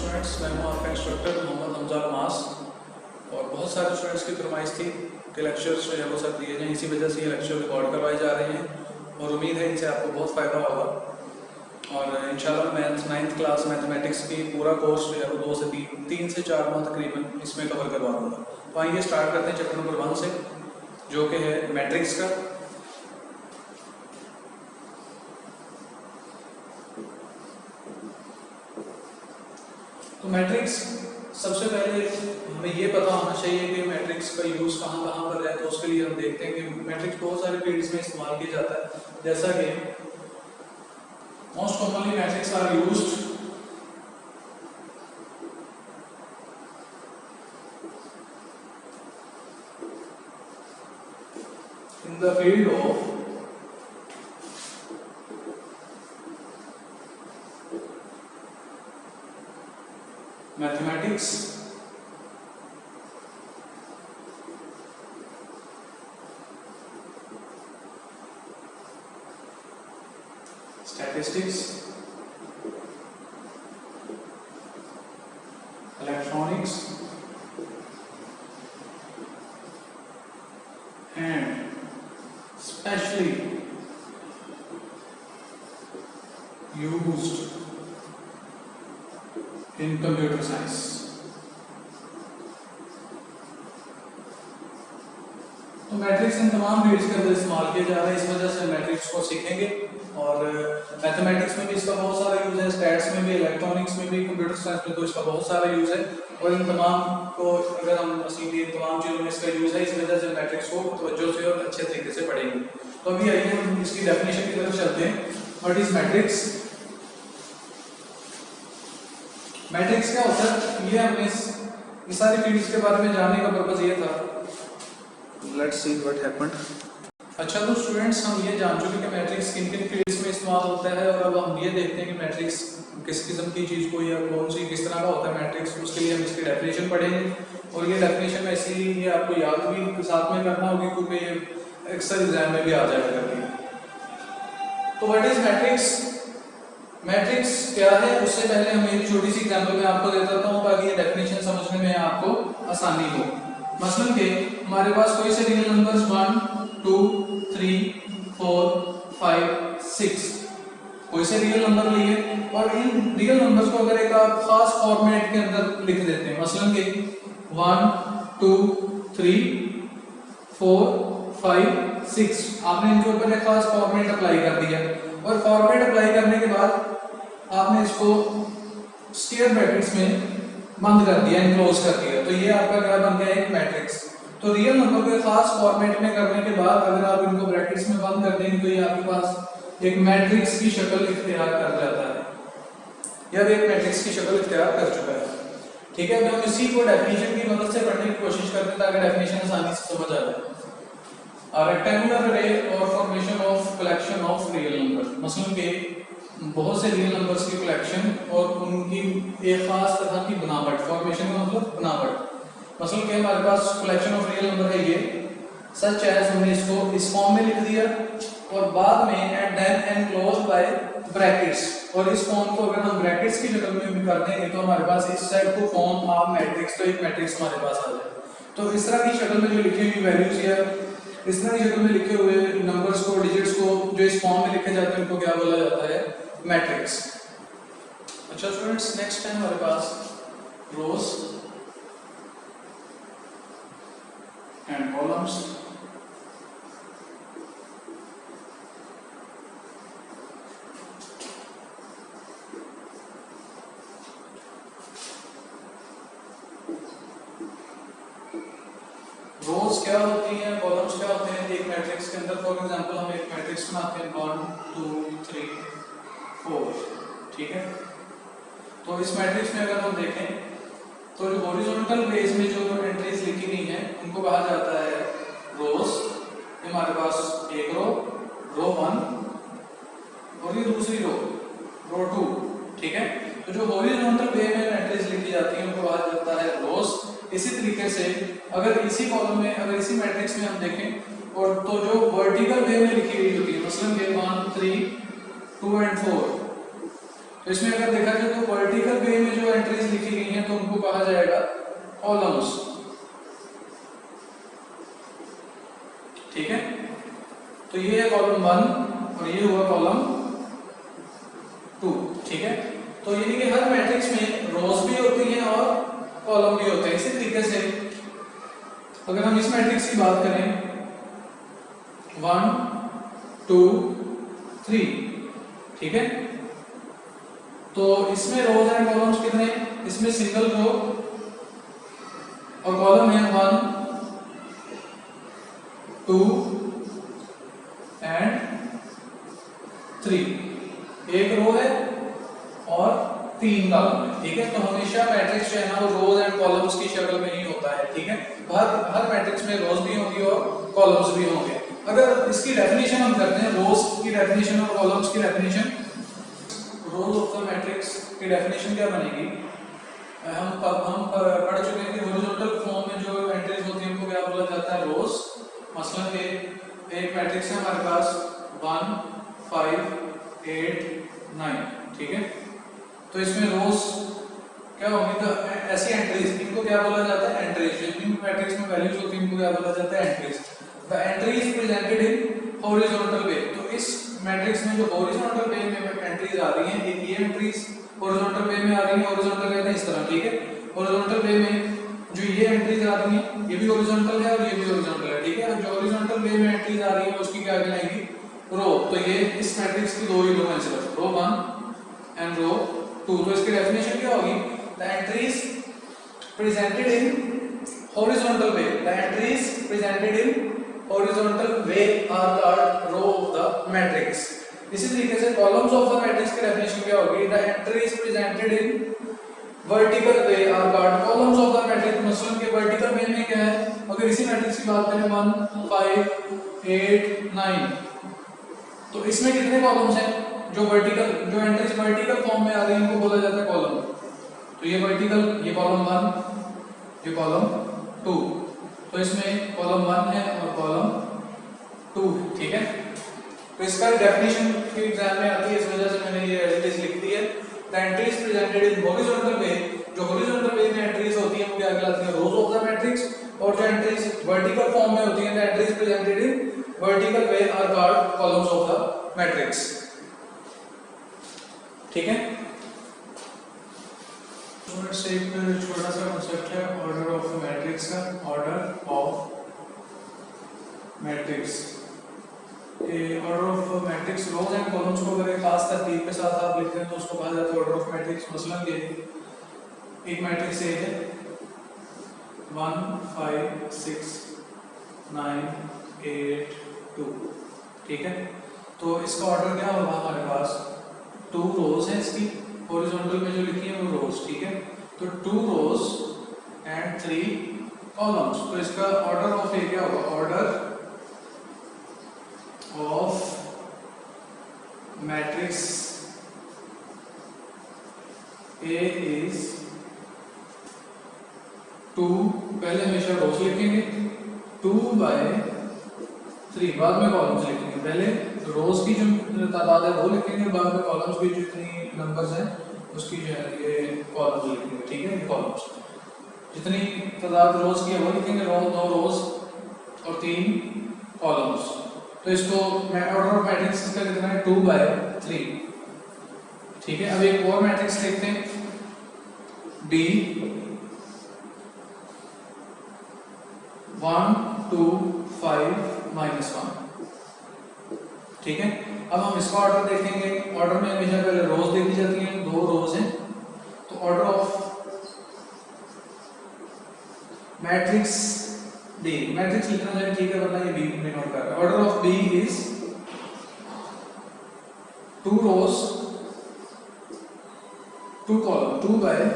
Students, मैं हूं आपका इंस्ट्रक्टर मोहम्मद हमजा मास। और बहुत सारे स्टूडेंट्स की फरमाइश थी कि लेक्चर्स जो है वो सब दिए जाएँ, इसी वजह से ये लेक्चर रिकॉर्ड करवाए जा रहे हैं और उम्मीद है इनसे आपको बहुत फ़ायदा होगा। और इंशाल्लाह मैथ 9th क्लास मैथमेटिक्स की पूरा कोर्स जो है वो 2 से 3 से 4 माह तकरीबन इसमें कवर करवा दूँगा। तो आइए स्टार्ट करते हैं चैप्टर नंबर 1 से, जो कि है मैट्रिक्स का। तो मैट्रिक्स, सबसे पहले हमें ये पता होना चाहिए कि मैट्रिक्स का यूज़ कहाँ कहाँ पर है। तो उसके लिए हम देखते हैं कि मैट्रिक्स बहुत सारे फील्ड्स में इस्तेमाल किया जाता है। जैसा कि most commonly matrix are used in the field of mathematics, statistics, electronics, and especially used in computer science। तो मैट्रिक्स इन तमाम फील्ड्स के अंदर इस्तेमाल किया जा रहा है, इस वजह से मैट्रिक्स को सीखेंगे। और मैथमेटिक्स में भी इसका बहुत सारा यूज़ है, स्टैट्स में भी, इलेक्ट्रॉनिक्स में भी, कंप्यूटर साइंस में तो इसका बहुत सारा यूज़ है। और इन तमाम को अगर हम सीखेंगे, तमाम चीज़ों में इसका यूज़ है, इस वजह से मैट्रिक्स को तवज्जो से और अच्छे तरीके से पढ़ेंगे। तो अभी आइए हम इसकी डेफिनेशन की तरफ चलते हैं। What is matrix? मैट्रिक्स क्या होता है, ये हमने इस सारी फील्ड्स के बारे में जानने का पर्पज़ ये था। Let's see what happened. अच्छा, तो स्टूडेंट्स, हम ये जान चुके कि मैट्रिक्स किन किन फील्ड्स में इस्तेमाल होता है। और अब हम ये देखते हैं कि मैट्रिक्स किस किस्म की चीज़ को या कौन सी किस तरह का होता है मैट्रिक्स। उसके लिए हम इसकी डेफिनेशन पढ़ेंगे। और ये डेफिनेशन ऐसी ये आपको याद भी साथ में करना होगी, क्योंकि ये अक्सर एग्जाम में भी आ जाया करती है। तो व्हाट इज मैट्रिक्स? मैट्रिक्स क्या है, उससे पहले हम एक छोटी सी एग्जाम्पल में आपको दे देता हूँ, ताकि ये डेफिनेशन समझने में आपको आसानी हो। मसलन के हमारे पास कोई से रियल नंबर्स 1 2 3 4 5 6 कोई से रियल नंबर लिए, और इन रियल नंबर्स को अगर एक आप खास फॉर्मेट के अंदर लिख देते हैं, मसलन के 1 2 3 4 5 6, आपने इनके ऊपर एक खास फॉर्मेट अप्लाई कर दिया। और फॉर्मेट अप्लाई करने के बाद आपने इसको स्क्वायर ब्रैकेट्स में बंद कर दिया, इनक्लोज कर दिया। तो ये आपका क्या बन गया, एक मैट्रिक्स। तो रियल नंबर को खास फॉर्मेट में करने के बाद अगर आप इनको ब्रैकेट्स में बंद कर देंगे, तो ये आपके पास एक मैट्रिक्स की शक्ल इख्तियार कर जाता है, या एक मैट्रिक्स की शक्ल इख्तियार कर चुका है। ठीक है, हम इसी को डेफिनेशन की मदद से पढ़ने की कोशिश करते हैं, ताकि डेफिनेशन आसानी से समझ आ जाए। A rectangular array or formation of collection of real numbers, मसलन के बहुत से रियल नंबर्स की कलेक्शन और उनकी एक खास तरह की बनावट। फॉर्मेशन का मतलब बनावट। मसलन के हमारे पास कलेक्शन ऑफ रियल नंबर है ये, सच एज, हमने इसको इस फॉर्म में लिख दिया और बाद में and then enclosed by brackets. और इस फॉर्म को अगर हम ब्रैकेट्स की शक्ल में भी कर देंगे, तो हमारे पास इस सेट को फॉर्म ऑफ मैट्रिक्स, तो एक मैट्रिक्स हमारे पास आ जाए। तो इस तरह की शक्ल में जो लिखी हुई वैल्यूज या इस तरह की शक्ल में लिखे हुए नंबर्स को, डिजिट्स को जो इस फॉर्म में लिखे जाते हैं, उनको क्या बोला जाता है, मैट्रिक्स। अच्छा स्टूडेंट्स, नेक्स्ट है हमारे पास रोज एंड कॉलम्स। रोज क्या होती हैं, कॉलम्स क्या होते हैं एक मैट्रिक्स के अंदर। फॉर एग्जांपल हम एक मैट्रिक्स बनाते हैं 1 2 3 4, ठीक है। तो इस मैट्रिक्स में अगर हम देखें, तो जो हॉरिजॉन्टल बेस में जो एंट्रीज लिखी गई हैं, उनको कहा जाता है रोज। हमारे पास एक रो 1 और ये दूसरी रो 2, ठीक है। तो जो हॉरिजॉन्टल वे में एंट्रीज लिखी जाती हैं, उनको कहा जाता है रोज। इसी तरीके से अगर इसी कॉलम में, अगर इसी मैट्रिक्स में हम देखें, और तो जो वर्टिकल वे में लिखी हुई होती है, मसलन 1 3 2 एंड 4, तो इसमें अगर देखा जाए तो वर्टिकल वे में जो एंट्रीज लिखी गई हैं तो उनको कहा जाएगा कॉलम्स, ठीक है। तो ये है कॉलम 1 और ये हुआ कॉलम 2, ठीक है। तो यानी कि हर मैट्रिक्स में रोज भी होती हैं और कॉलम भी होते हैं। इसी तरीके से अगर हम इस मैट्रिक्स की बात करें 1 2 3, ठीक है, तो इसमें रोज एंड कॉलम्स कितने, इसमें सिंगल रो और कॉलम है 1 2 एंड 3, एक रो है और 3 कॉलम है, ठीक है। तो हमेशा मैट्रिक्स जो है ना वो रोज एंड कॉलम्स की शक्ल में ही होता है, ठीक है। हर मैट्रिक्स में रोज भी होंगी और कॉलम्स भी होंगे। अगर इसकी डेफिनेशन हम करते हैं, रोज की डेफिनेशन और कॉलम्स की definition, rose of the matrix की डेफिनेशन क्या बनेगी, हम पढ़ चुके हैं कि हॉरिजॉन्टल फॉर्म में जो एंट्रीज होती हैं उनको क्या बोला जाता है, रोज। मसलन के एक मैट्रिक्स है हमारे पास 1 5 8 9, ठीक है। तो इसमें रोज क्या होंगी, तो ऐसी एंट्रीज, इनको क्या बोला जाता है, एंट्रीज। जिन मैट्रिक्स में वैल्यूज होती हैं इनको क्या बोला जाता है, entries. The entry is presented in horizontal way. तो इस मैट्रिक्स में जो हॉरिजॉन्टल वे में एंट्रीज आ रही हैं, एक ये एंट्रीज हॉरिजॉन्टल वे में आ रही है, हॉरिजॉन्टल कहते हैं इस तरह, ठीक है। हॉरिजॉन्टल वे में जो ये एंट्रीज आ रही हैं ये भी हॉरिजॉन्टल है और ये भी हॉरिजॉन्टल है, ठीक है। जो हॉरिजॉन्टल वे में एंट्रीज आ रही है उसकी क्या कहलाएगी, रो। तो ये इस मैट्रिक्स की दो ही रो हैं सिर्फ, रो 1 एंड रो 2। तो इसकी डेफिनेशन क्या होगी, the entries presented in horizontal way, the entries presented in horizontal way are called row of the matrix। इसी तरीके से कॉलम्स ऑफ द मैट्रिक्स की डेफिनेशन क्या होगी, the entries presented in vertical way are called columns of the matrix. मसलन के vertical वे में क्या है, अगर इसी मैट्रिक्स की बात करें 1 5 8 9, तो इसमें कितने कॉलम्स हैं, जो वर्टिकल, जो एंट्रीज वर्टिकल फॉर्म में आ रही है इनको बोला जाता है कॉलम। तो ये वर्टिकल, ये कॉलम 1, ये कॉलम 2, तो इसमें कॉलम 1 है और कॉलम 2, ठीक है। तो इसका डेफिनेशन के एग्जाम में आती है, इस वजह से मैंने ये एज इट इज लिख दी है। The entries presented in horizontal way, जो हॉरिजॉन्टल वे में एंट्रीज होती हैं वो क्या कहलाती हैं, रोज ऑफ द मैट्रिक्स। और जो एंट्रीज वर्टिकल फॉर्म में होती हैं, the entries presented in vertical way are called columns of the matrix, ठीक है। से एक छोटा सा कॉन्सेप्ट है ऑर्डर ऑफ मैट्रिक्स का, ऑर्डर ऑफ मैट्रिक्स। ये order of matrix rows and columns को अगर एक खास तरतीब के साथ आप लिखते हैं तो उसको कहा जाता है ऑर्डर ऑफ मैट्रिक्स। मसलन के एक मैट्रिक्स ए है 1 5 6 9 8 2, ठीक है। तो इसका ऑर्डर क्या होगा, हमारे पास 2 रोज है इसकी, हॉरिजॉन्टल में जो लिखी है वो रोज, ठीक है। तो 2 रोज एंड 3 कॉलम्स। तो इसका ऑर्डर ऑफ ए क्या होगा, order of matrix A is 2, पहले हमेशा रोज लिखेंगे, 2/3, बाद में कॉलम्स लिखेंगे। पहले रोज की जो तादाद है वो लिखेंगे, बाद में कॉलम्स की जितनी नंबर्स हैं उसकी जो है ये कॉलम्स लिखेंगे, ठीक है। ये कॉलम्स जितनी तादाद रोज की है वो लिखेंगे, 2 रोज और 3 कॉलम्स। तो इसको मैं ऑर्डर ऑफ मैट्रिक्स इसका लिखना है 2/3, ठीक है। अब एक और मैट्रिक्स लिखते हैं B 1 2 5 -1, ठीक है। अब हम इसका ऑर्डर देखेंगे। ऑर्डर में हमेशा पहले रोज देखी जाती हैं, 2 रोज हैं। तो order of matrix B, matrix लिखना चाहिए, ठीक है, वरना ये B में नोट कर रहा है। Order of B is 2 rows 2 column, 2/2।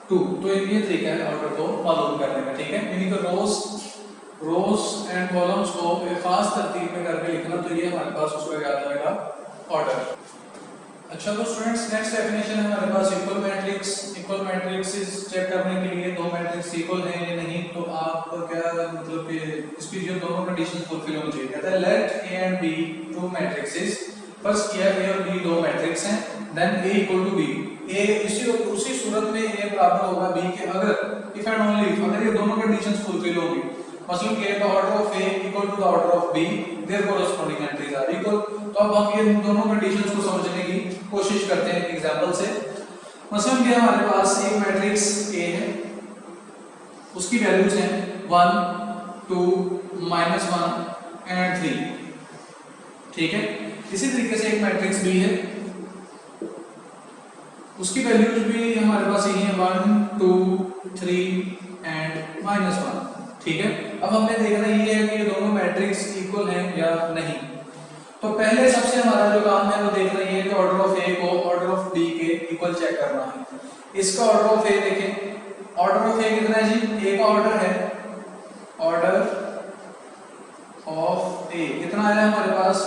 तो ये तरीका है ऑर्डर को मालूम करने का, ठीक है। यानी कि रोज एंड कॉलम्स को एक खास तरतीब में करके लिखना, तो ये हमारे पास उसका क्या आ जाएगा, ऑर्डर। अच्छा तो स्टूडेंट्स नेक्स्ट डेफिनेशन है हमारे पास equal matrix. Equal matrix check करने के लिए 2 मैट्रिक्स इक्वल हैं या नहीं, तो आप क्या मतलब कि इसकी जो दोनों कंडीशन फुलफिल होनी चाहिए। कहता है let A and B 2 matrices first किया ए और बी दो मैट्रिक्स हैं, then A equal to B, A उसी सूरत में ए बराबर होगा बी के अगर इफ एंड ओनली इफ अगर ये दोनों कंडीशंस फुलफिल होंगी, मसलन के the order of A equal to the order of B, their corresponding entries are equal. तो अब हम ये दोनों कंडीशंस को समझने की कोशिश करते हैं एक एग्जांपल से। मसलन कि हमारे पास एक मैट्रिक्स ए है, उसकी वैल्यूज हैं 1 2 -1 एंड 3, ठीक है। इसी तरीके से एक मैट्रिक्स बी है, उसकी वैल्यूज भी हमारे पास यही है 1 2 3 एंड -1, ठीक है। अब हमने देखना ये है कि ये दोनों मैट्रिक्स इक्वल हैं या नहीं। तो पहले सबसे हमारा जो काम है वो देखना ये है कि ऑर्डर ऑफ ए को ऑर्डर ऑफ बी के इक्वल चेक करना है। इसका ऑर्डर ऑफ ए देखें, ऑर्डर ऑफ ए कितना है जी, ए का ऑर्डर है, ऑर्डर ऑफ ए कितना आया हमारे पास,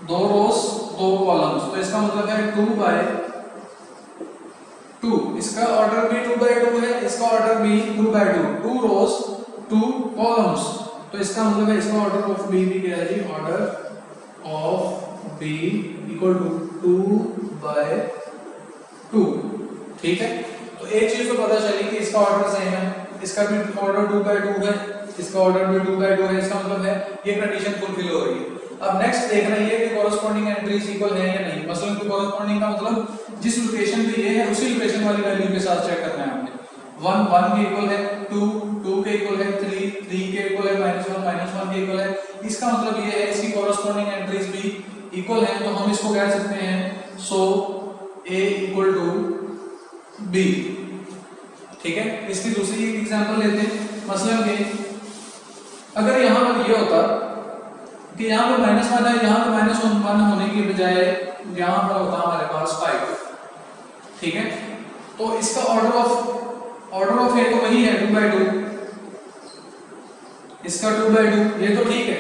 2 रोज 2 कॉलम्स, तो इसका मतलब है 2/2। इसका ऑर्डर भी 2/2 है, इसका ऑर्डर भी 2/2, 2 रोज 2 कॉलम्स, तो इसका मतलब है इसका ऑर्डर ऑफ बी भी क्या है जी, order of B equal to 2/2, ठीक है। तो एक चीज तो पता चली कि इसका ऑर्डर सेम है, इसका भी ऑर्डर 2/2 है, इसका ऑर्डर भी 2/2 है, इसका मतलब है ये कंडीशन फुलफिल हो रही है। अब नेक्स्ट देखना ये है कि कोरस्पॉन्डिंग एंट्रीज इक्वल है या नहीं। मसलन कि कोरस्पॉन्डिंग का मतलब जिस लोकेशन पे ये है उसी लोकेशन वाली वैल्यू के साथ चेक करना है हमने। 1 1 के इक्वल है, 2 2 के इक्वल है, 3 3 के इक्वल है, -1 के इक्वल है। इसका मतलब ये है इसकी कोरस्पॉन्डिंग एंट्रीज भी इक्वल है, तो हम इसको कह सकते हैं सो A इक्वल टू B, ठीक है। इसकी दूसरी एक एग्जांपल लेते हैं। मसलन कि अगर यहां पर ये होता कि यहाँ पर -1 है, यहाँ पर -1 होने की बजाय यहाँ पर होता हमारे पास 5, ठीक है। तो इसका ऑर्डर ऑफ ए तो वही है 2/2, इसका 2/2, ये तो ठीक है,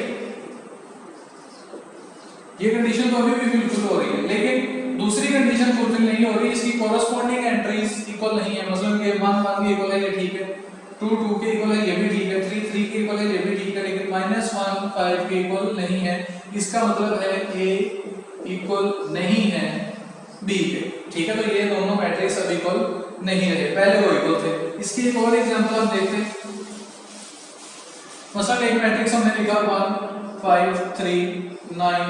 ये कंडीशन तो अभी भी फुलफिल हो रही है, लेकिन दूसरी कंडीशन फुलफिल नहीं हो रही, इसकी कोरस्पॉन्डिंग एंट्रीज इक्वल नहीं है। मतलब कि 1 1 के इक्वल है, ये ठीक है, 2 2 के इक्वल है, ये भी ठीक है, 3 3 के इक्वल है, ये भी ठीक है, लेकिन -1 5 के इक्वल नहीं है। इसका मतलब है A इक्वल नहीं है B के, ठीक है। तो ये दोनों मैट्रिक्स अब इक्वल नहीं रहे, पहले वो इक्वल थे। इसकी एक और एग्जांपल हम देखते हैं। मसलन एक मैट्रिक्स हमने लिखा 1 5 3 9,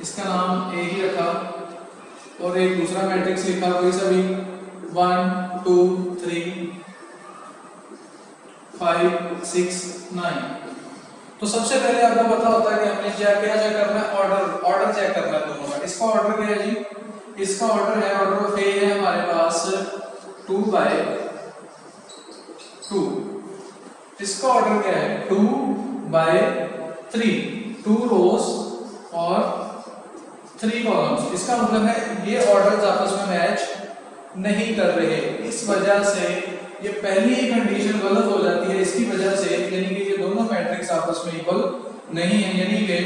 इसका नाम A ही रखा, और एक दूसरा मैट्रिक्स लिखा वही सभी 1 2 3 5 6 9। तो सबसे पहले आपको पता होता है कि हमने क्या चेक करना है, ऑर्डर चेक करना है दोनों का। इसका ऑर्डर क्या है जी, इसका ऑर्डर है, ऑर्डर ऑफ ए है हमारे पास 2/2, इसका ऑर्डर क्या है 2/3, 2 रोज और 3 कॉलम्स। इसका मतलब है ये ऑर्डर्स आपस में मैच नहीं कर रहे, इस वजह से ये पहली ही कंडीशन गलत हो जाती है। इसकी वजह से यानी कि ये दोनों मैट्रिक्स आपस में इक्वल नहीं है, यानी कि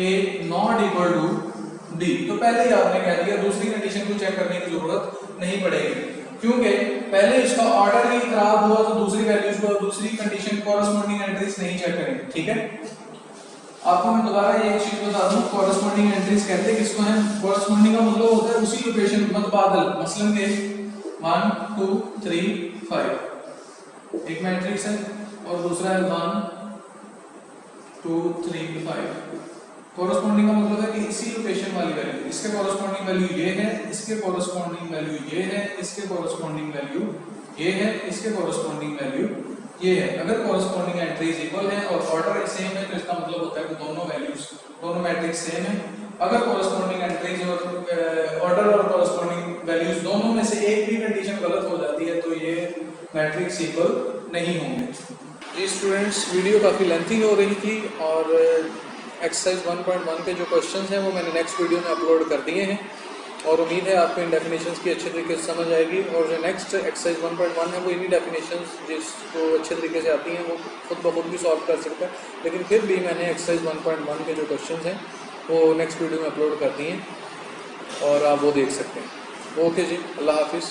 A not equal to D। तो पहले ही आपने कह दिया, दूसरी कंडीशन को चेक करने की जरूरत नहीं पड़ेगी, क्योंकि पहले इसका ऑर्डर ही खराब हुआ तो दूसरी वैल्यूज को, दूसरी कंडीशन कोरस्पॉन्डिंग एंट्रीज नहीं चेक करेंगे, ठीक है। आपको मैं दोबारा ये एक चीज बता दूं, कोरस्पॉन्डिंग एंट्रीज कहते हैं किसको हैं। कोरस्पॉन्डिंग का मतलब होता है उसी लोकेशन मतबादल। मसलन के 1 2 3 5 एक मैट्रिक्स है और दूसरा है 1 2 3 5। कोरस्पॉन्डिंग का मतलब है कि इसी लोकेशन वाली वैल्यू, इसके कोरस्पॉन्डिंग वैल्यू ये है, इसके कोरस्पॉन्डिंग वैल्यू ये है, इसके कोरस्पॉन्डिंग वैल्यू ये है, इसके कोरस्पॉन्डिंग वैल्यू ये है। अगर कोरस्पॉन्डिंग एंट्रीज इक्वल है और ऑर्डर सेम है तो इसका मतलब होता है कि दोनों वैल्यूज, दोनों मैट्रिक्स सेम है। अगर कोरस्पॉन्डिंग एंट्रीज और ऑर्डर और कोरस्पॉन्डिंग वैल्यूज दोनों में से एक भी कंडीशन गलत हो जाती है तो ये मैट्रिक्स इक्वल नहीं होंगे। ये स्टूडेंट्स वीडियो काफ़ी लेंथी हो रही थी और एक्सरसाइज 1.1 के जो क्वेश्चंस हैं वो मैंने नेक्स्ट वीडियो में अपलोड कर दिए हैं और उम्मीद है आपको इन डेफिनेशंस की अच्छे तरीके से समझ आएगी। और जो नेक्स्ट एक्सरसाइज 1.1 है वो इन्हीं डेफिनेशंस जिसको अच्छे तरीके से आती हैं वो खुद ब खुद भी सॉल्व कर सकता है, लेकिन फिर भी मैंने एक्सरसाइज 1.1 के जो क्वेश्चंस हैं वो नेक्स्ट वीडियो में अपलोड कर दिए हैं और आप वो देख सकते हैं। ओके जी, अल्लाह हाफिज़।